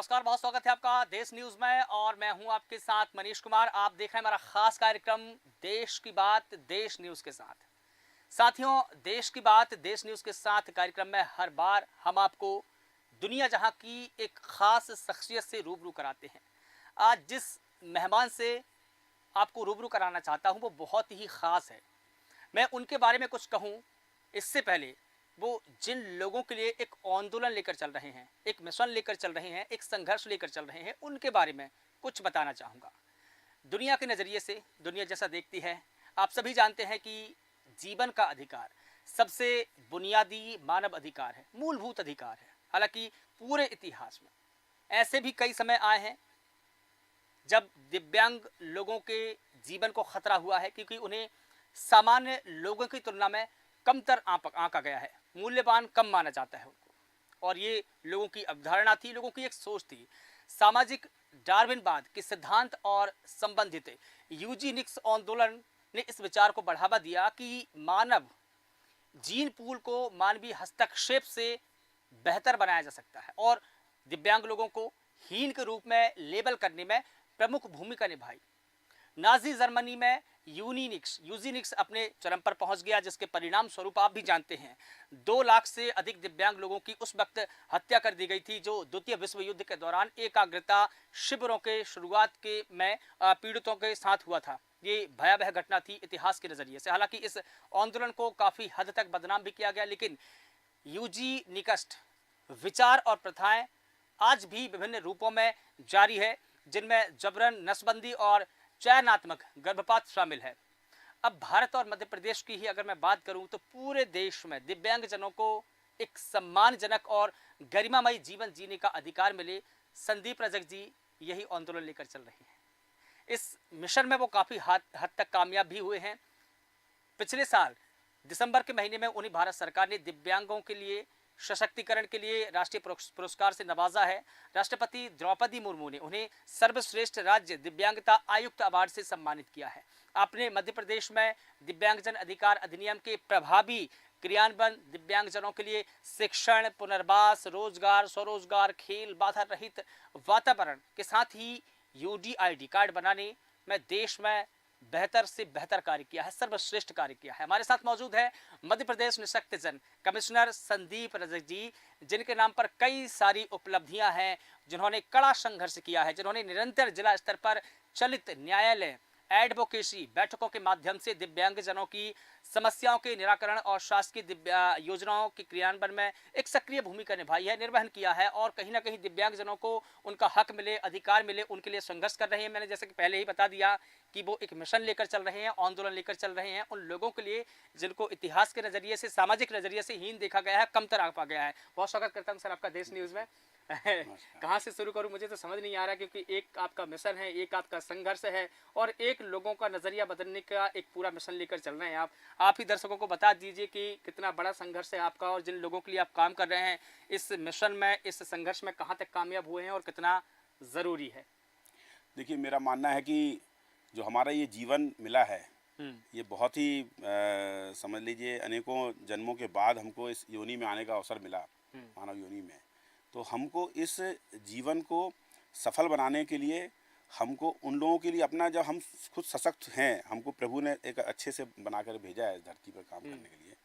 नमस्कार, बहुत स्वागत है आपका देश न्यूज में और मैं हूं आपके साथ मनीष कुमार। आप देख रहे हैं हमारा खास कार्यक्रम देश की बात देश न्यूज के साथ। साथियों, देश की बात देश न्यूज के साथ कार्यक्रम में हर बार हम आपको दुनिया जहां की एक खास शख्सियत से रूबरू कराते हैं। आज जिस मेहमान से आपको रूबरू कराना चाहता हूं वो बहुत ही खास है। मैं उनके बारे में कुछ कहूं इससे पहले वो जिन लोगों के लिए एक आंदोलन लेकर चल रहे हैं, एक मिशन लेकर चल रहे हैं, एक संघर्ष लेकर चल रहे हैं, उनके बारे में कुछ बताना चाहूँगा। दुनिया के नज़रिए से दुनिया जैसा देखती है, आप सभी जानते हैं कि जीवन का अधिकार सबसे बुनियादी मानव अधिकार है, मूलभूत अधिकार है। हालांकि पूरे इतिहास में ऐसे भी कई समय आए हैं जब दिव्यांग लोगों के जीवन को खतरा हुआ है, क्योंकि उन्हें सामान्य लोगों की तुलना में कमतर आंका गया है, मूल्यवान कम माना जाता है उनको। और ये लोगों की अवधारणा थी, लोगों की एक सोच थी। सामाजिक डार्विनवाद के सिद्धांत और संबंधित यूजीनिक्स आंदोलन ने इस विचार को बढ़ावा दिया कि मानव जीन पूल को मानवीय हस्तक्षेप से बेहतर बनाया जा सकता है और दिव्यांग लोगों को हीन के रूप में लेबल करने में प्रमुख भूमिका निभाई। नाजी जर्मनी में यूजीनिक्स अपने चरम पर पहुंच गया, जिसके परिणाम स्वरूप आप भी जानते हैं 2 लाख से अधिक दिव्यांग लोगों की उस वक्त हत्या कर दी गई थी, जो द्वितीय विश्व युद्ध के दौरान एकाग्रता शिविरों के शुरुआत के में पीड़ितों के साथ हुआ था। ये भयावह घटना थी इतिहास के नजरिए से। हालांकि इस आंदोलन को काफी हद तक बदनाम भी किया गया, लेकिन यूजीनिक्स विचार और प्रथाएं आज भी विभिन्न रूपों में जारी है, जिनमें जबरन नसबंदी और चयनात्मक गर्भपात शामिल है। अब भारत और मध्य प्रदेश की ही अगर मैं बात करूं तो पूरे देश में दिव्यांगजनों को एक सम्मानजनक और गरिमामयी जीवन जीने का अधिकार मिले, संदीप रजक जी यही आंदोलन लेकर चल रहे हैं। इस मिशन में वो काफी हद तक कामयाब भी हुए हैं। पिछले साल दिसंबर के महीने में उन्हें भारत सरकार ने दिव्यांगों के लिए सशक्तिकरण के लिए राष्ट्रीय पुरस्कार से नवाजा है। राष्ट्रपति द्रौपदी मुर्मू ने उन्हें सर्वश्रेष्ठ राज्य दिव्यांगता आयुक्त अवार्ड से सम्मानित किया है। आपने मध्य प्रदेश में दिव्यांगजन अधिकार अधिनियम के प्रभावी क्रियान्वयन, दिव्यांगजनों के लिए शिक्षण, पुनर्वास, रोजगार, स्वरोजगार, खेल, बाधा रहित वातावरण के साथ ही यूडीआईडी कार्ड बनाने में देश में बेहतर से बेहतर कार्य किया है, सर्वश्रेष्ठ कार्य किया है। हमारे साथ मौजूद है मध्य प्रदेश निशक्तजन कमिश्नर संदीप रजक जी, जिनके नाम पर कई सारी उपलब्धियां हैं, जिन्होंने कड़ा संघर्ष किया है, जिन्होंने निरंतर जिला स्तर पर चलित न्यायालय एडवोकेसी बैठकों के माध्यम से दिव्यांगजनों की समस्याओं के निराकरण और शासकीय योजनाओं के क्रियान्वयन में एक सक्रिय भूमिका निभाई है, निर्वहन किया है और कहीं ना कहीं दिव्यांगजनों को उनका हक मिले, अधिकार मिले, उनके लिए संघर्ष कर रहे हैं। मैंने जैसे कि पहले ही बता दिया कि वो एक मिशन लेकर चल रहे हैं, आंदोलन लेकर चल रहे हैं उन लोगों के लिए जिनको इतिहास के नजरिए से, सामाजिक नजरिए से हीन देखा गया है, कमतर आंका गया है। बहुत स्वागत करता हूँ सर आपका देश न्यूज में। कहाँ से शुरू करूं मुझे तो समझ नहीं आ रहा, क्योंकि एक आपका मिशन है, एक आपका संघर्ष है और एक लोगों का नजरिया बदलने का एक पूरा मिशन लेकर चल रहे हैं आप ही दर्शकों को बता दीजिए कि कितना बड़ा संघर्ष है आपका और जिन लोगों के लिए आप काम कर रहे हैं इस मिशन में, इस संघर्ष में कहाँ तक कामयाब हुए हैं और कितना ज़रूरी है। देखिए, मेरा मानना है कि जो हमारा ये जीवन मिला है, ये बहुत ही समझ लीजिए अनेकों जन्मों के बाद हमको इस योनि में आने का अवसर मिला, मानव योनि में। तो हमको इस जीवन को सफल बनाने के लिए, हमको उन लोगों के लिए अपना, जब हम खुद सशक्त हैं, हमको प्रभु ने एक अच्छे से बनाकर भेजा है इस धरती पर काम करने के लिए,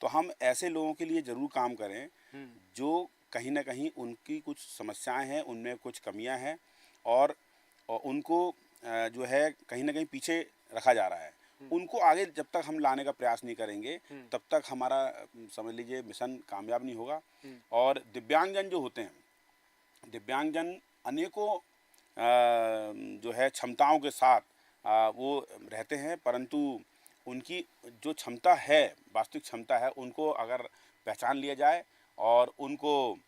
तो हम ऐसे लोगों के लिए ज़रूर काम करें जो कहीं ना कहीं उनकी कुछ समस्याएं हैं, उनमें कुछ कमियां हैं और उनको जो है कहीं ना कहीं पीछे रखा जा रहा है। उनको आगे जब तक हम लाने का प्रयास नहीं करेंगे तब तक हमारा समझ लीजिए मिशन कामयाब नहीं होगा। और दिव्यांगजन जो होते हैं, दिव्यांगजन अनेकों जो है क्षमताओं के साथ वो रहते हैं, परंतु उनकी जो क्षमता है, वास्तविक क्षमता है, उनको अगर पहचान लिया जाए और उनको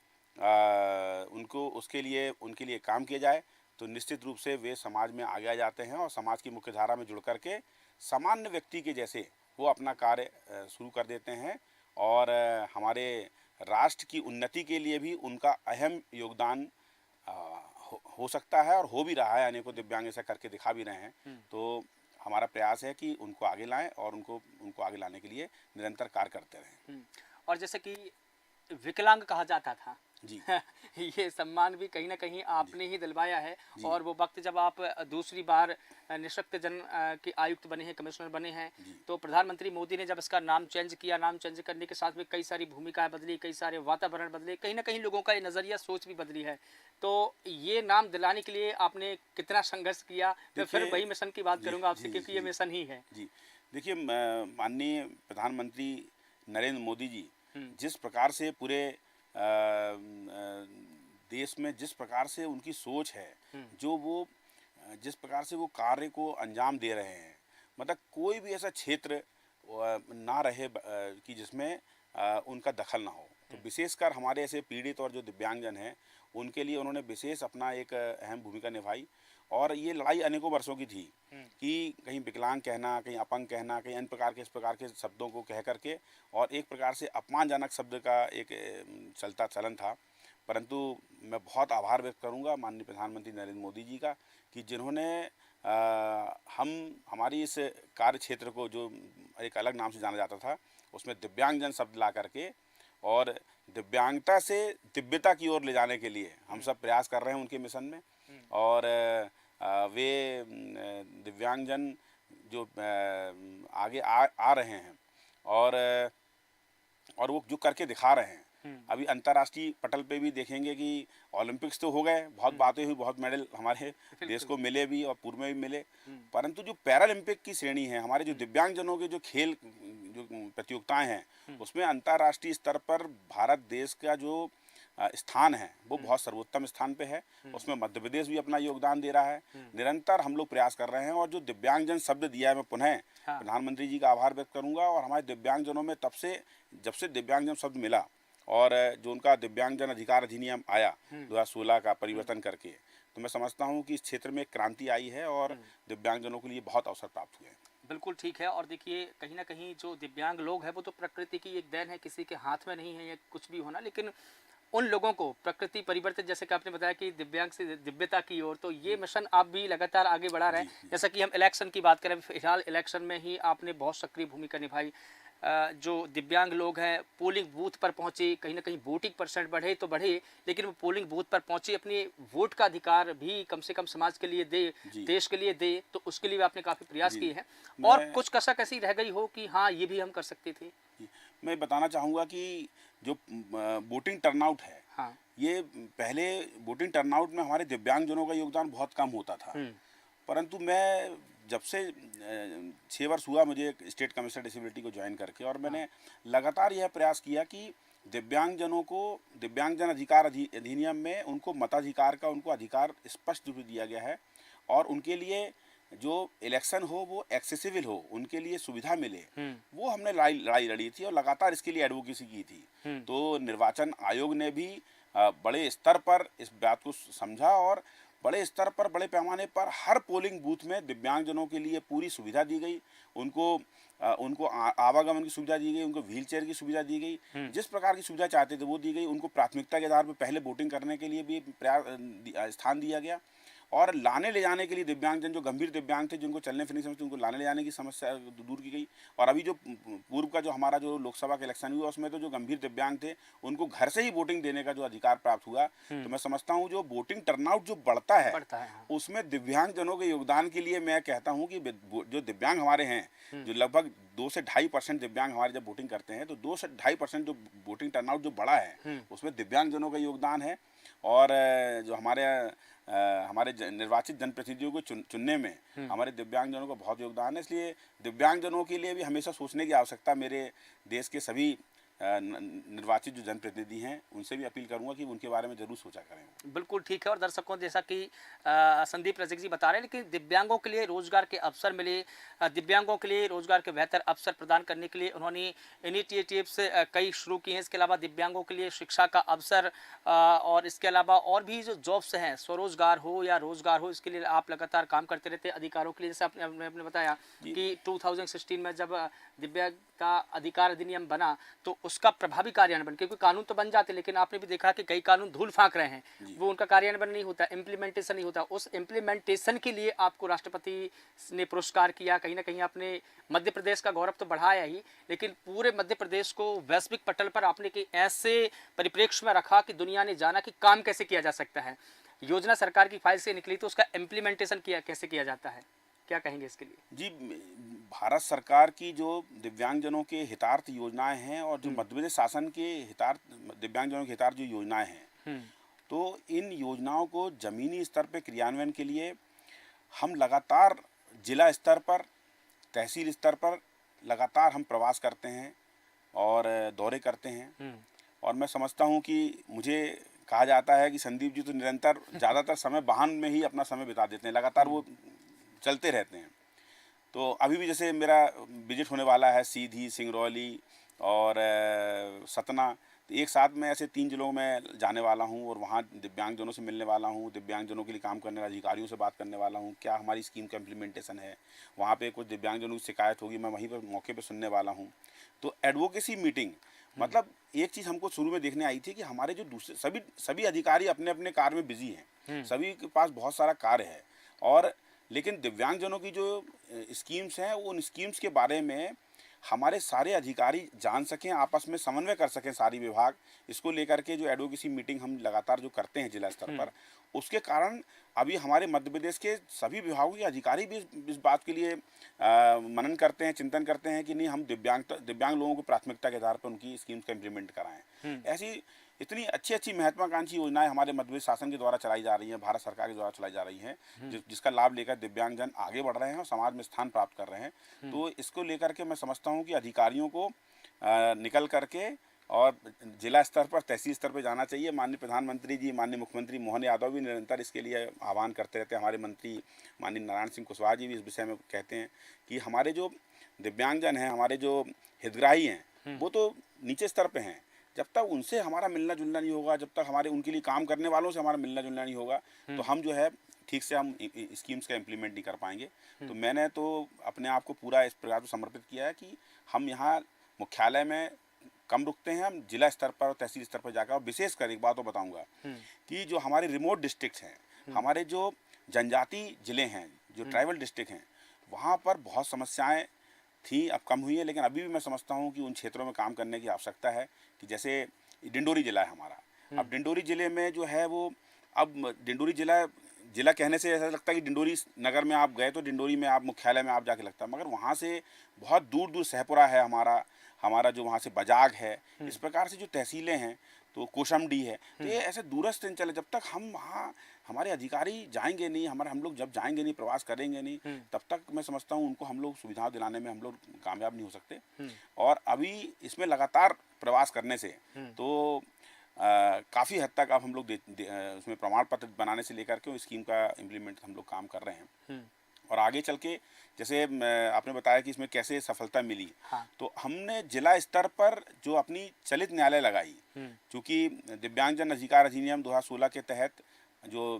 उसके लिए उनके लिए काम किया जाए तो निश्चित रूप से वे समाज में आगे आ जाते हैं और समाज की मुख्य धारा में जुड़ करके सामान्य व्यक्ति के जैसे वो अपना कार्य शुरू कर देते हैं और हमारे राष्ट्र की उन्नति के लिए भी उनका अहम योगदान हो सकता है और हो भी रहा है। अनेकों दिव्यांग ऐसा करके दिखा भी रहे हैं। तो हमारा प्रयास है कि उनको आगे लाएं और उनको आगे लाने के लिए निरंतर कार्य करते रहें। और जैसे कि विकलांग कहा जाता था। जी ये सम्मान भी कहीं ना कहीं आपने ही दिलवाया है। जी और वो वक्त जब आप दूसरी बार निःशक्त जन के आयुक्त बने हैं, कमिश्नर बने हैं, जी तो प्रधानमंत्री मोदी ने जब इसका नाम चेंज किया, नाम चेंज करने के साथ में कई सारी भूमिकाएं बदली, कई सारे वातावरण बदले, कहीं ना कहीं लोगों का ये नज़रिया, सोच भी बदली है। तो ये नाम दिलाने के लिए आपने कितना संघर्ष किया? मैं फिर देखिए वही मिशन की बात जी करूंगा आपसे, जी क्योंकि ये जी मिशन ही है। जी देखिए माननीय प्रधानमंत्री नरेंद्र मोदी जी हम्म। जिस प्रकार से पूरे देश में जिस प्रकार से उनकी सोच है, हम्म। जो वो जिस प्रकार से वो कार्य को अंजाम दे रहे हैं, मतलब कोई भी ऐसा क्षेत्र ना रहे कि जिसमें उनका दखल ना हो। तो विशेषकर हमारे ऐसे पीड़ित और जो दिव्यांगजन हैं, उनके लिए उन्होंने विशेष अपना एक अहम भूमिका निभाई। और ये लड़ाई अनेकों वर्षों की थी कि कहीं विकलांग कहना, कहीं अपंग कहना, कहीं अन्य प्रकार के इस प्रकार के शब्दों को कह करके, और एक प्रकार से अपमानजनक शब्द का एक चलता चलन था। परंतु मैं बहुत आभार व्यक्त करूंगा माननीय प्रधानमंत्री नरेंद्र मोदी जी का, कि जिन्होंने हमारी इस कार्य क्षेत्र को, जो एक अलग नाम से जाना जाता था, उसमें दिव्यांगजन शब्द ला करके और दिव्यांगता से दिव्यता की ओर ले जाने के लिए हम सब प्रयास कर रहे हैं उनके मिशन में। और वे दिव्यांगजन जो आगे आ रहे हैं, और वो जो करके दिखा रहे हैं। अभी अंतर्राष्ट्रीय पटल पे भी देखेंगे कि ओलंपिक्स तो हो गए, बहुत बातें हुई, बहुत मेडल हमारे देश को मिले भी और पूर्व में भी मिले, परंतु जो पैरालंपिक की श्रेणी है, हमारे जो दिव्यांगजनों के जो खेल जो प्रतियोगिताएं हैं, उसमें अंतर्राष्ट्रीय स्तर पर भारत देश का जो स्थान है वो बहुत सर्वोत्तम स्थान पे है। उसमें मध्य प्रदेश भी अपना योगदान दे रहा है। निरंतर हम लोग प्रयास कर रहे हैं, और जो दिव्यांगजन शब्द दिया है, मैं पुनः प्रधानमंत्री जी का आभार व्यक्त करूंगा। और हमारे दिव्यांगजनों में जब से दिव्यांगजन शब्द मिला, और जो उनका दिव्यांगजन अधिकार अधिनियम आया 2016 का परिवर्तन करके, तो मैं समझता हूँ कि इस क्षेत्र में एक क्रांति आई है और दिव्यांगजनों के लिए बहुत अवसर प्राप्त हुए हैं। बिल्कुल ठीक है। और देखिए, कहीं ना कहीं जो दिव्यांग लोग हैं, वो तो प्रकृति की एक देन है, किसी के हाथ में नहीं है ये कुछ भी होना। लेकिन उन लोगों को प्रकृति परिवर्तित, जैसे कि आपने बताया कि दिव्यांग से दिव्यता की ओर, तो ये मिशन आप भी लगातार आगे बढ़ा रहे हैं। जैसा कि हम इलेक्शन की बात करें, फिलहाल इलेक्शन में ही आपने बहुत सक्रिय भूमिका निभाई। जो दिव्यांग लोग हैं, पोलिंग बूथ पर पहुंचे, कहीं ना कहीं वोटिंग परसेंट बढ़े तो बढ़े, लेकिन वो पोलिंग बूथ पर पहुंचे, अपने वोट का अधिकार भी कम से कम समाज के लिए दे, देश के लिए दे, तो उसके लिए आपने काफ़ी प्रयास किए हैं। और कुछ कसक ऐसी रह गई हो कि हाँ, ये भी हम कर सकते थे? मैं बताना चाहूँगा कि जो वोटिंग टर्नआउट है, हाँ। ये पहले वोटिंग टर्नआउट में हमारे दिव्यांगजनों का योगदान बहुत कम होता था। परंतु मैं जब से 6 वर्ष हुआ मुझे एक स्टेट कमिश्नर डिसेबिलिटी को ज्वाइन करके, और मैंने लगातार यह प्रयास किया कि दिव्यांगजनों को दिव्यांगजन अधिकार अधिनियम में उनको मताधिकार का उनको अधिकार स्पष्ट रूप से दिया गया है, और उनके लिए जो इलेक्शन हो वो एक्सेसिबल हो, उनके लिए सुविधा मिले, वो हमने लड़ाई लड़ी थी और लगातार इसके लिए एडवोकेसी की थी। तो निर्वाचन आयोग ने भी बड़े स्तर पर इस बात को समझा, और बड़े स्तर पर, बड़े पैमाने पर हर पोलिंग बूथ में दिव्यांगजनों के लिए पूरी सुविधा दी गई। उनको आवागमन की सुविधा दी गई, उनको व्हीलचेयर की सुविधा दी गई, जिस प्रकार की सुविधा चाहते थे वो दी गई। उनको प्राथमिकता के आधार पर पहले वोटिंग करने के लिए भी स्थान दिया गया। और लाने ले जाने के लिए दिव्यांगजन जो गंभीर दिव्यांग थे, जिनको चलने फिरने की समस्या, उनको लाने ले जाने की समस्या दूर की गई। और अभी जो पूर्व का जो हमारा जो लोकसभा का इलेक्शन हुआ, उसमें तो जो गंभीर दिव्यांग थे उनको घर से ही वोटिंग देने का जो अधिकार प्राप्त हुआ। तो मैं समझता हूँ जो वोटिंग टर्नआउट जो बढ़ता है हाँ। उसमें दिव्यांगजनों के योगदान के लिए मैं कहता हूँ कि जो दिव्यांग हमारे हैं, जो लगभग 2 से 2.5% दिव्यांग हमारे जब वोटिंग करते हैं, तो 2 से 2.5% जो वोटिंग टर्नआउट जो बढ़ा है, उसमें दिव्यांगजनों का योगदान है। और जो हमारे निर्वाचित जनप्रतिनिधियों को चुनने में हमारे दिव्यांगजनों का बहुत योगदान है। इसलिए दिव्यांगजनों के लिए भी हमेशा सोचने की आवश्यकता मेरे देश के सभी निर्वाचित जो जनप्रतिनिधि हैं उनसे भी अपील करूंगा कि उनके बारे में जरूर सोचा करें। बिल्कुल ठीक है। और दर्शकों, जैसा कि संदीप रसिक जी बता रहे हैं, लेकिन दिव्यांगों के लिए रोजगार के अवसर मिले, दिव्यांगों के लिए रोजगार के बेहतर अवसर प्रदान करने के लिए उन्होंने इनिशिएटिव्स कई शुरू किए हैं। इसके अलावा दिव्यांगों के लिए शिक्षा का अवसर, और इसके अलावा और भी जो जॉब्स हैं, स्वरोजगार हो या रोजगार हो, इसके लिए आप लगातार काम करते रहते हैं अधिकारों के लिए। जैसे आपने बताया कि 2016 में जब दिव्यांगता अधिकार अधिनियम बना, तो उसका प्रभावी कार्यान्वयन, क्योंकि कानून तो बन जाते लेकिन आपने भी देखा कि कई कानून धूल फांक रहे हैं, वो उनका कार्यान्वयन नहीं होता, इम्प्लीमेंटेशन नहीं होता। उस इम्प्लीमेंटेशन के लिए आपको राष्ट्रपति ने पुरस्कार किया, कहीं ना कहीं आपने मध्य प्रदेश का गौरव तो बढ़ाया ही, लेकिन पूरे मध्य प्रदेश को वैश्विक पटल पर आपने कि ऐसे परिप्रेक्ष्य में रखा कि दुनिया ने जाना कि काम कैसे किया जा सकता है। योजना सरकार की फाइल से निकली तो उसका इम्प्लीमेंटेशन कैसे किया जाता है, क्या कहेंगे इसके लिए? जी, भारत सरकार की जो दिव्यांगजनों के हितार्थ योजनाएं हैं और जो मध्य प्रदेश शासन के हितार्थ दिव्यांगजनों के हितार्थ जो योजनाएं हैं, तो इन योजनाओं को ज़मीनी स्तर पर क्रियान्वयन के लिए हम लगातार जिला स्तर पर, तहसील स्तर पर लगातार हम प्रवास करते हैं और दौरे करते हैं। और मैं समझता हूं कि मुझे कहा जाता है कि संदीप जी तो निरंतर ज़्यादातर समय वाहन में ही अपना समय बिता देते हैं, लगातार वो चलते रहते हैं। तो अभी भी जैसे मेरा विजिट होने वाला है सीधी, सिंगरौली और सतना, तो एक साथ में ऐसे 3 जिलों में जाने वाला हूं और वहां दिव्यांगजनों से मिलने वाला हूं, दिव्यांगजनों के लिए काम करने वाले अधिकारियों से बात करने वाला हूं, क्या हमारी स्कीम का इम्प्लीमेंटेशन है, वहां पे कुछ दिव्यांगजनों की शिकायत होगी, मैं वहीं पर मौके पर सुनने वाला हूं। तो एडवोकेसी मीटिंग, मतलब एक चीज़ हमको शुरू में देखने आई थी कि हमारे जो दूसरे सभी अधिकारी अपने अपने कार्य में बिजी हैं, सभी के पास बहुत सारा कार्य है, और लेकिन दिव्यांगजनों की जो स्कीम्स हैं उन स्कीम्स के बारे में हमारे सारे अधिकारी जान सकें, आपस में समन्वय कर सकें सारी विभाग, इसको लेकर के जो एडवोकेसी मीटिंग हम लगातार जो करते हैं जिला स्तर पर, उसके कारण अभी हमारे मध्य प्रदेश के सभी विभागों के अधिकारी भी इस बात के लिए मनन करते हैं, चिंतन करते हैं कि नहीं, हम दिव्यांग लोगों को प्राथमिकता के आधार पर उनकी स्कीम्स का इम्प्लीमेंट कराएं। ऐसी इतनी अच्छी अच्छी महत्वाकांक्षी योजनाएं हमारे मध्य प्रदेश शासन के द्वारा चलाई जा रही हैं, भारत सरकार के द्वारा चलाई जा रही हैं, जिसका लाभ लेकर दिव्यांगजन आगे बढ़ रहे हैं और समाज में स्थान प्राप्त कर रहे हैं। तो इसको लेकर के मैं समझता हूं कि अधिकारियों को निकल करके और जिला स्तर पर, तहसील स्तर पर जाना चाहिए। माननीय प्रधानमंत्री जी, माननीय मुख्यमंत्री मोहन यादव भी निरंतर इसके लिए आह्वान करते रहते हैं। हमारे मंत्री माननीय नारायण सिंह कुशवाहा जी भी इस विषय में कहते हैं कि हमारे जो दिव्यांगजन हैं, हमारे जो हितग्राही हैं, वो तो नीचे स्तर पे हैं, जब तक उनसे हमारा मिलना जुलना नहीं होगा, जब तक हमारे उनके लिए काम करने वालों से हमारा मिलना जुलना नहीं होगा, तो हम जो है ठीक से हम स्कीम्स का इम्प्लीमेंट नहीं कर पाएंगे। तो मैंने तो अपने आप को पूरा इस प्रकार से समर्पित किया है कि हम यहाँ मुख्यालय में कम रुकते हैं, हम जिला स्तर पर और तहसील स्तर पर जाकर, और विशेषकर एक बात तो बताऊंगा कि जो हमारे रिमोट डिस्ट्रिक्ट हैं, हमारे जो जनजाति जिले हैं, जो ट्राइबल डिस्ट्रिक्ट हैं, वहाँ पर बहुत समस्याएं थी, अब कम हुई है, लेकिन अभी भी मैं समझता हूँ कि उन क्षेत्रों में काम करने की आवश्यकता है। कि जैसे डिंडोरी जिला है हमारा, अब डिंडोरी जिले में जो है वो, अब डिंडोरी जिला कहने से ऐसा लगता है कि डिंडोरी नगर में आप गए तो डिंडोरी में आप मुख्यालय में आप जाके लगता है, मगर वहाँ से बहुत दूर दूर सहपुरा है हमारा जो वहाँ से बजाग है, इस प्रकार से जो तहसीलें हैं, तो कोशमडी है, तो ये ऐसे दूरस्थ अंचल है। जब तक हम वहाँ हमारे अधिकारी जाएंगे नहीं, हम लोग जब जाएंगे नहीं, प्रवास करेंगे नहीं, तब तक मैं समझता हूँ उनको हम लोग सुविधाएं दिलाने में हम लोग कामयाब नहीं हो सकते। और अभी इसमें लगातार प्रवास करने से तो काफ़ी हद तक अब हम लोग उसमें प्रमाण पत्र बनाने से लेकर के स्कीम का इम्प्लीमेंट हम लोग काम कर रहे हैं। और आगे चल के जैसे आपने बताया कि इसमें कैसे सफलता मिली, हाँ। तो हमने जिला स्तर पर जो अपनी चलित न्यायालय लगाई, क्योंकि दिव्यांगजन अधिकार अधिनियम 2016 के तहत जो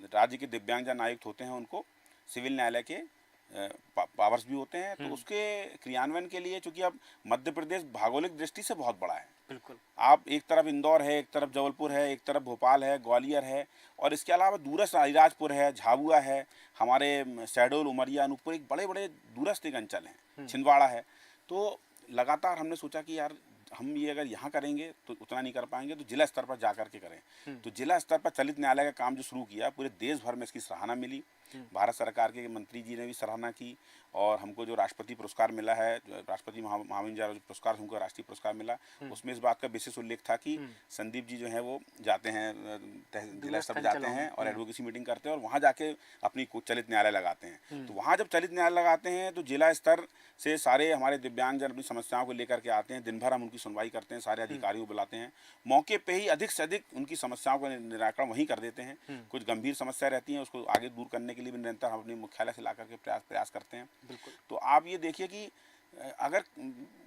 राज्य के दिव्यांगजन आयुक्त होते हैं उनको सिविल न्यायालय के पावर्स भी होते हैं, तो उसके क्रियान्वयन के लिए, चूंकि अब मध्य प्रदेश भौगोलिक दृष्टि से बहुत बड़ा है, बिल्कुल, आप एक तरफ इंदौर है, एक तरफ जबलपुर है, एक तरफ भोपाल है, ग्वालियर है, और इसके अलावा दूरस्थ अलीराजपुर है, झाबुआ है, हमारे शहडोल, उमरिया, अनूपपुर, एक बड़े बड़े दूरस्थ एक अंचल हैं, छिंदवाड़ा है। तो लगातार हमने सोचा कि यार हम ये अगर यहाँ करेंगे तो उतना नहीं कर पाएंगे, तो जिला स्तर पर जा कर के करें। तो जिला स्तर पर चलित न्यायालय का काम जो शुरू किया, पूरे देश भर में इसकी सराहना मिली। भारत सरकार के मंत्री जी ने भी सराहना की, और हमको जो राष्ट्रपति पुरस्कार मिला है, राष्ट्रपति महामहिम पुरस्कार, हमको राष्ट्रीय पुरस्कार मिला, उसमें इस बात का विशेष उल्लेख था कि संदीप जी जो है वो जाते हैं, जिला स्तर पर जाते हैं और एडवोकेसी मीटिंग करते हैं, और वहाँ जाके अपनी चलित न्यायालय लगाते हैं। तो वहाँ जब चलित न्यायालय लगाते हैं तो जिला स्तर से सारे हमारे दिव्यांगजन अपनी समस्याओं को लेकर के आते हैं, दिन भर हम उनकी सुनवाई करते हैं, सारे अधिकारियों को बुलाते हैं, मौके पे ही अधिक से अधिक उनकी समस्याओं का निराकरण वहीं कर देते हैं। कुछ गंभीर समस्या रहती हैं, उसको आगे दूर करने के लिए भी निरंतर हम अपने मुख्यालय से ला करके प्रयास करते हैं। तो आप ये देखिए कि अगर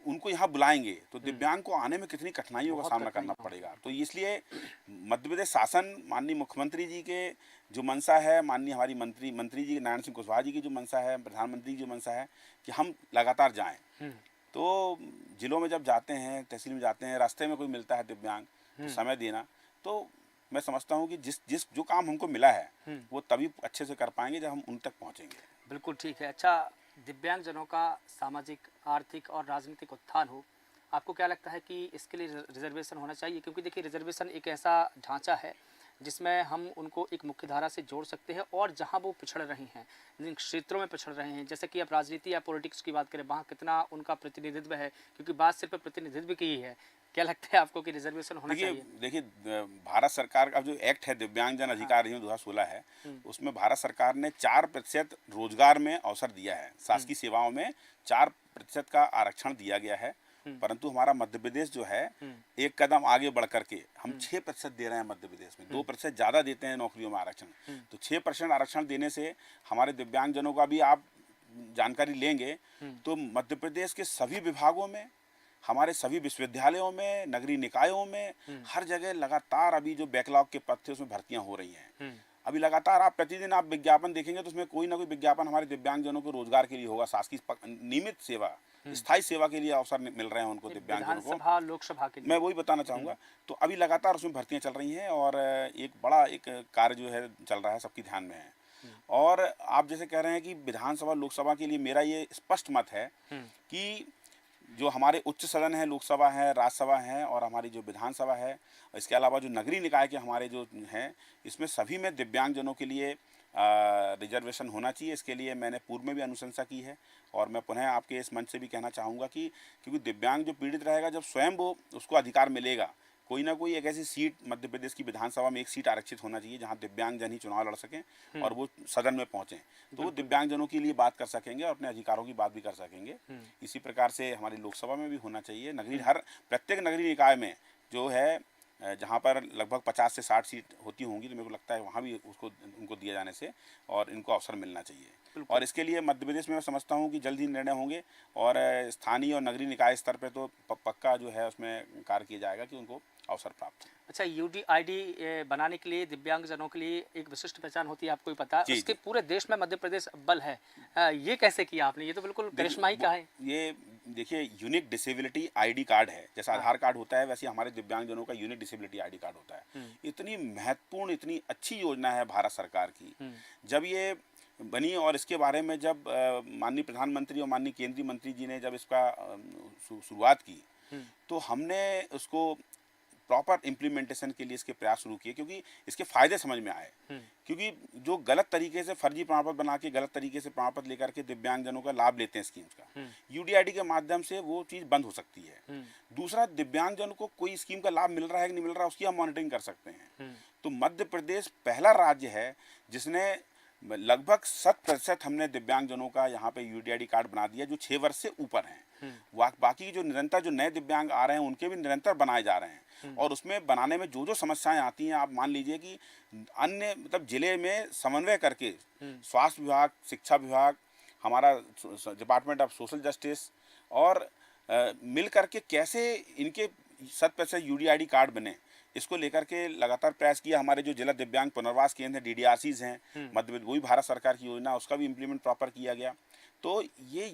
उनको यहाँ बुलाएंगे तो दिव्यांग को आने में कितनी कठिनाइयों का सामना करना पड़ेगा। तो इसलिए मध्य प्रदेश शासन, माननीय मुख्यमंत्री जी के जो मंशा है, माननीय हमारी मंत्री जी नारायण सिंह कुशवाहा जी की जो मंशा है, प्रधानमंत्री की जो मंशा है कि हम लगातार जाएं, तो जिलों में जब जाते हैं, तहसील में जाते हैं, रास्ते में कोई मिलता है दिव्यांग तो समय देना, तो मैं समझता हूँ कि जिस जो काम हमको मिला है वो तभी अच्छे से कर पाएंगे जब हम उन तक पहुँचेंगे। बिल्कुल ठीक है। अच्छा, दिव्यांगजनों का सामाजिक, आर्थिक और राजनीतिक उत्थान हो, आपको क्या लगता है कि इसके लिए रिजर्वेशन होना चाहिए? क्योंकि देखिए, रिजर्वेशन एक ऐसा ढांचा है जिसमें हम उनको एक मुख्य धारा से जोड़ सकते हैं, और जहां वो पिछड़ रहे हैं, जिन क्षेत्रों में पिछड़ रहे हैं, जैसे कि आप राजनीति या पॉलिटिक्स की बात करें, वहाँ कितना उनका प्रतिनिधित्व है, क्योंकि बात सिर्फ प्रतिनिधित्व की ही है। क्या लगता है आपको कि रिजर्वेशन होना चाहिए? देखिए भारत सरकार का जो एक्ट है दिव्यांगजन अधिकार अधिनियम 2016 है, उसमें भारत सरकार ने 4% रोजगार में अवसर दिया है। शासकीय सेवाओं में 4% का आरक्षण दिया गया है, परंतु हमारा मध्य प्रदेश जो है एक कदम आगे बढ़ करके हम 6% दे रहे हैं। मध्य प्रदेश में 2% ज़्यादा देते हैं नौकरियों में आरक्षण। तो 6% आरक्षण देने से हमारे दिव्यांगजनों का भी आप जानकारी लेंगे तो मध्य प्रदेश के सभी विभागों में, हमारे सभी विश्वविद्यालयों में, नगरीय निकायों में, हर जगह लगातार अभी जो बैकलॉग के पद थे उसमें भर्तियां हो रही हैं। अभी लगातार आप प्रतिदिन आप विज्ञापन देखेंगे तो उसमें कोई ना कोई विज्ञापन हमारे दिव्यांगजनों को रोजगार के लिए होगा। शासकीय नियमित सेवा, स्थायी सेवा के लिए अवसर मिल रहे हैं उनको दिव्यांगजनों को। विधानसभा, लोकसभा के लिए मैं वही बताना चाहूँगा। तो अभी लगातार उसमें भर्तियां चल रही हैं और एक बड़ा एक कार्य जो है चल रहा है, सबके ध्यान में है। और आप जैसे कह रहे हैं कि विधानसभा लोकसभा के लिए मेरा ये स्पष्ट मत है कि जो हमारे उच्च सदन है, लोकसभा है, राज्यसभा है और हमारी जो विधानसभा है, इसके अलावा जो नगरीय निकाय के हमारे जो हैं, इसमें सभी में दिव्यांगजनों के लिए रिजर्वेशन होना चाहिए। इसके लिए मैंने पूर्व में भी अनुशंसा की है और मैं पुनः आपके इस मंच से भी कहना चाहूँगा कि क्योंकि दिव्यांग जो पीड़ित रहेगा, जब स्वयं वो उसको अधिकार मिलेगा, कोई ना कोई एक ऐसी सीट मध्य प्रदेश की विधानसभा में एक सीट आरक्षित होना चाहिए जहां दिव्यांगजन ही चुनाव लड़ सकें और वो सदन में पहुंचें, तो वो दिव्यांगजनों के लिए बात कर सकेंगे और अपने अधिकारों की बात भी कर सकेंगे। इसी प्रकार से हमारी लोकसभा में भी होना चाहिए। नगरीय हर प्रत्येक नगरीय निकाय में जो है जहाँ पर लगभग 50 से 60 सीट होती होंगी, तो मेरे को लगता है वहाँ भी उनको दिया जाने से और इनको अवसर मिलना चाहिए। और इसके लिए मध्य प्रदेश में मैं समझता हूँ कि जल्द ही निर्णय होंगे और स्थानीय और नगरीय निकाय स्तर पे तो पक्का जो है उसमें कार्य किया जाएगा कि उनको अवसर प्राप्त हो। अच्छा, यूडीआईडी बनाने के लिए दिव्यांगजनों के लिए एक विशिष्ट पहचान होती है, आपको ही पता है। उसके पूरे देश में मध्य प्रदेश अव्वल है। ये कैसे किया आपने? ये तो बिल्कुल करिश्मा ही का है। ये देखिए, यूनिक डिसेबिलिटी आईडी कार्ड है। जैसा आधार कार्ड होता है वैसे हमारे दिव्यांगजनों का यूनिक डिसेबिलिटी आईडी कार्ड होता है। इतनी महत्वपूर्ण, इतनी अच्छी योजना है भारत सरकार की। जब ये बनी और इसके बारे में जब माननीय प्रधानमंत्री और माननीय केंद्रीय मंत्री जी ने जब इसका शुरुआत की, तो हमने उसको प्रॉपर इम्प्लीमेंटेशन के लिए इसके प्रयास शुरू किए क्योंकि इसके फायदे समझ में आए। क्योंकि जो गलत तरीके से फर्जी प्रमाण पत्र बना के गलत तरीके से प्रमाण पत्र लेकर के दिव्यांगजनों का लाभ लेते हैं स्कीम्स का, यूडीआईडी के माध्यम से वो चीज़ बंद हो सकती है। दूसरा, दिव्यांगजनों को कोई स्कीम का लाभ मिल रहा है कि नहीं मिल रहा है उसकी हम मॉनिटरिंग कर सकते हैं। तो मध्य प्रदेश पहला राज्य है जिसने लगभग 100% हमने दिव्यांगजनों का यहाँ पे यूडीआईडी कार्ड बना दिया जो 6 वर्ष से ऊपर हैं। बाकी जो निरंतर जो नए दिव्यांग आ रहे हैं उनके भी निरंतर बनाए जा रहे हैं और उसमें बनाने में जो समस्याएं आती हैं, आप मान लीजिए कि अन्य मतलब जिले में समन्वय करके स्वास्थ्य विभाग, शिक्षा विभाग, हमारा डिपार्टमेंट ऑफ सोशल जस्टिस और मिल करके कैसे इनके 100% यूडीआईडी कार्ड बने, इसको लेकर के लगातार प्रयास किया। हमारे जो जिला दिव्यांग पुनर्वास केंद्र हैं, डीडीआरसीज हैं मध्य प्रदेश, वही भारत सरकार की योजना, उसका भी इम्प्लीमेंट प्रॉपर किया गया। तो ये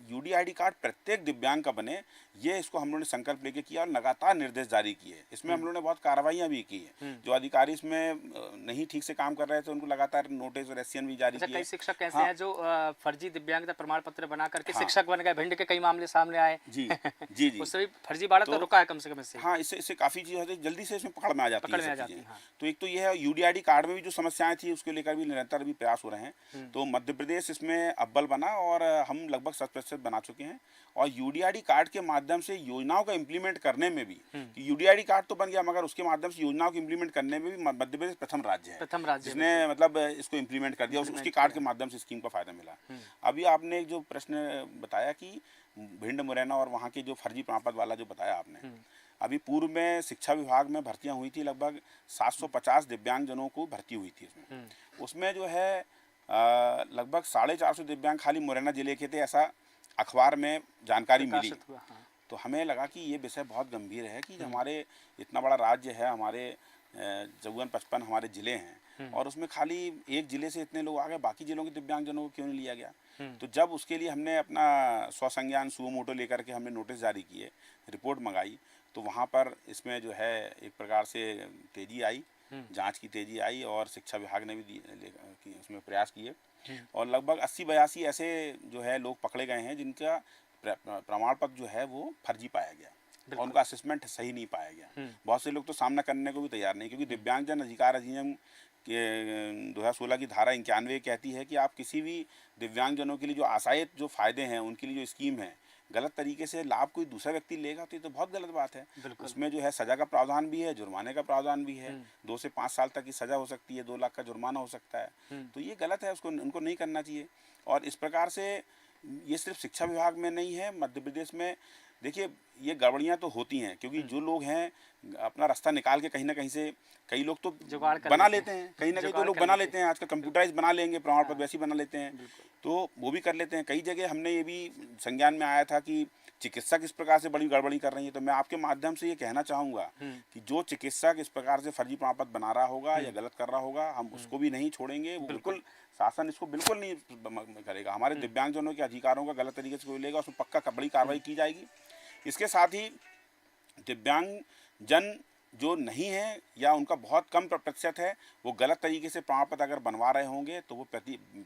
यूडीआईडी कार्ड प्रत्येक दिव्यांग का बने, ये इसको हम लोगों ने संकल्प लेके किया और लगातार निर्देश जारी किए। इसमें हम लोगों ने बहुत कार्रवाइयाँ भी की हैं। जो अधिकारी इसमें नहीं ठीक से काम कर रहे थे उनको लगातार नोटिस और एससीएन भी जारी किए। कई शिक्षक ऐसे हैं जो फर्जी दिव्यांगता प्रमाण पत्र बना करके शिक्षक बन गए। भिंड के कई मामले सामने आए। जी जी जी उससे भी फर्जीवाड़ा तो रुका है कम से कम इससे। हाँ, इससे काफ़ी चीज़ें जल्दी से इसमें पकड़ में आ जाती है। तो एक तो ये है, यूडीआईडी कार्ड में भी जो समस्याएं थी उसको लेकर भी निरंतर भी प्रयास हो रहे हैं। तो मध्य प्रदेश इसमें अव्वल बना और हम लगभग 100% बना चुके हैं। और यूडीआईडी कार्ड के माध्यम से योजनाओं का इम्प्लीमेंट करने में भी, यूडीआईडी कार्ड तो बन गया मगर उसके माध्यम से योजनाओं को इम्प्लीमेंट करने में भी मध्य प्रदेश प्रथम राज्य है जिसने मतलब इसको इम्प्लीमेंट कर दिया। उसके कार्ड के माध्यम से स्कीम का फायदा मिला। अभी आपने जो प्रश्न बताया कि भिंड, मुरैना और वहाँ के जो फर्जी प्रमाण पत्र वाला जो बताया आपने, अभी पूर्व में शिक्षा विभाग में भर्तियां हुई थी, लगभग 750 दिव्यांगजनों को भर्ती हुई थी उसमें जो है लगभग 450 दिव्यांग खाली मुरैना जिले के थे, ऐसा अखबार में जानकारी मिली। तो हमें लगा कि ये विषय बहुत गंभीर है कि हमारे इतना बड़ा राज्य है, हमारे 54-55 हमारे ज़िले हैं और उसमें खाली एक जिले से इतने लोग आ गए, बाकी जिलों के दिव्यांगजनों को क्यों नहीं लिया गया? तो जब उसके लिए हमने अपना स्वसंज्ञान सुओ मोटो लेकर के हमने नोटिस जारी किए, रिपोर्ट मंगाई, तो वहाँ पर इसमें जो है एक प्रकार से तेज़ी आई, जांच की तेज़ी आई और शिक्षा विभाग ने भी उसमें प्रयास किए और लगभग 80-82 ऐसे जो है लोग पकड़े गए हैं जिनका प्रमाण पत्र जो है वो फर्जी पाया गया और उनका असेसमेंट सही नहीं पाया गया। बहुत से लोग तो सामना करने को भी तैयार नहीं, क्योंकि दिव्यांगजन अधिकार अधिनियम के 2016 की धारा 91 कहती है कि आप किसी भी दिव्यांगजनों के लिए जो आशायत जो फ़ायदे हैं, उनके लिए जो स्कीम है, गलत तरीके से लाभ कोई दूसरा व्यक्ति लेगा तो ये तो बहुत गलत बात है। उसमें जो है सज़ा का प्रावधान भी है, जुर्माने का प्रावधान भी है, 2 से 5 साल तक की सज़ा हो सकती है, 2 लाख का जुर्माना हो सकता है। तो ये गलत है, उसको उनको नहीं करना चाहिए। और इस प्रकार से ये सिर्फ शिक्षा विभाग में नहीं है, मध्य प्रदेश में देखिए ये गड़बड़ियाँ तो होती हैं, क्योंकि जो लोग हैं अपना रास्ता निकाल के कहीं ना कहीं से कई लोग तो बना लेते हैं, कहीं ना कहीं तो लोग बना लेते हैं, आजकल कंप्यूटराइज बना लेंगे, प्रमाण पत्र वैसे ही बना लेते हैं, तो वो भी कर लेते हैं। कई जगह हमने ये भी संज्ञान में आया था कि चिकित्सक इस प्रकार से बड़ी गड़बड़ी कर रही है। तो मैं आपके माध्यम से ये कहना चाहूँगा कि जो चिकित्सक इस प्रकार से फर्जी प्रमाण पत्र बना रहा होगा या गलत कर रहा होगा, हम उसको भी नहीं छोड़ेंगे। बिल्कुल शासन इसको बिल्कुल नहीं करेगा। हमारे दिव्यांगजनों के अधिकारों का गलत तरीके से कोई लेगा, उसमें पक्का बड़ी कार्रवाई की जाएगी। इसके साथ ही दिव्यांगजन जो नहीं है या उनका बहुत कम प्रतिशत है, वो गलत तरीके से प्रमाण पत्र अगर बनवा रहे होंगे तो वो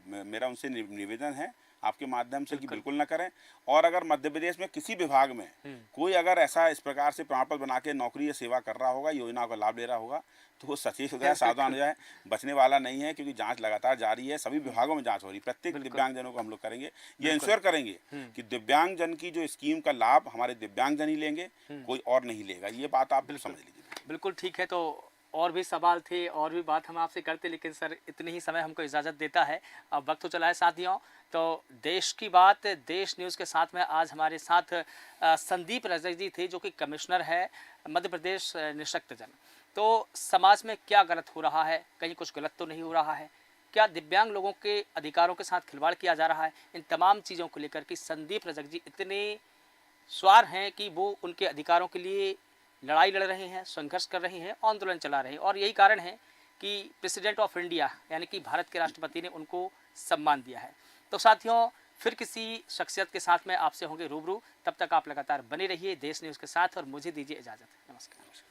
मेरा उनसे निवेदन है आपके माध्यम से कि बिल्कुल ना करें। और अगर मध्य प्रदेश में किसी विभाग में कोई अगर ऐसा इस प्रकार से प्रमाण पत्र बना के नौकरी या सेवा कर रहा होगा, योजनाओं का लाभ ले रहा होगा, तो वो सचेत हो जाए, सावधान हो जाए, बचने वाला नहीं है, क्योंकि जांच लगातार जारी है। सभी विभागों में जांच हो रही है, प्रत्येक दिव्यांगजनों को हम लोग करेंगे, ये इंश्योर करेंगे कि दिव्यांगजन की जो स्कीम का लाभ हमारे दिव्यांगजन ही लेंगे, कोई और नहीं लेगा। ये बात आप समझ लीजिए। बिल्कुल ठीक है। तो और भी सवाल थे और भी बात हम आपसे करते, लेकिन सर इतनी ही समय हमको इजाज़त देता है, अब वक्त तो चला है साथियों। तो देश की बात देश न्यूज़ के साथ में आज हमारे साथ संदीप रजक जी थे, जो कि कमिश्नर है मध्य प्रदेश निःशक्तजन। तो समाज में क्या गलत हो रहा है, कहीं कुछ गलत तो नहीं हो रहा है, क्या दिव्यांग लोगों के अधिकारों के साथ खिलवाड़ किया जा रहा है, इन तमाम चीज़ों को लेकर कि संदीप रजक जी इतने स्वार हैं कि वो उनके अधिकारों के लिए लड़ाई लड़ रहे हैं, संघर्ष कर रहे हैं, आंदोलन चला रहे हैं। और यही कारण है कि प्रेसिडेंट ऑफ इंडिया यानी कि भारत के राष्ट्रपति ने उनको सम्मान दिया है। तो साथियों, फिर किसी शख्सियत के साथ में आपसे होंगे रूबरू। तब तक आप लगातार बने रहिए देश न्यूज़ के साथ और मुझे दीजिए इजाज़त। नमस्कार।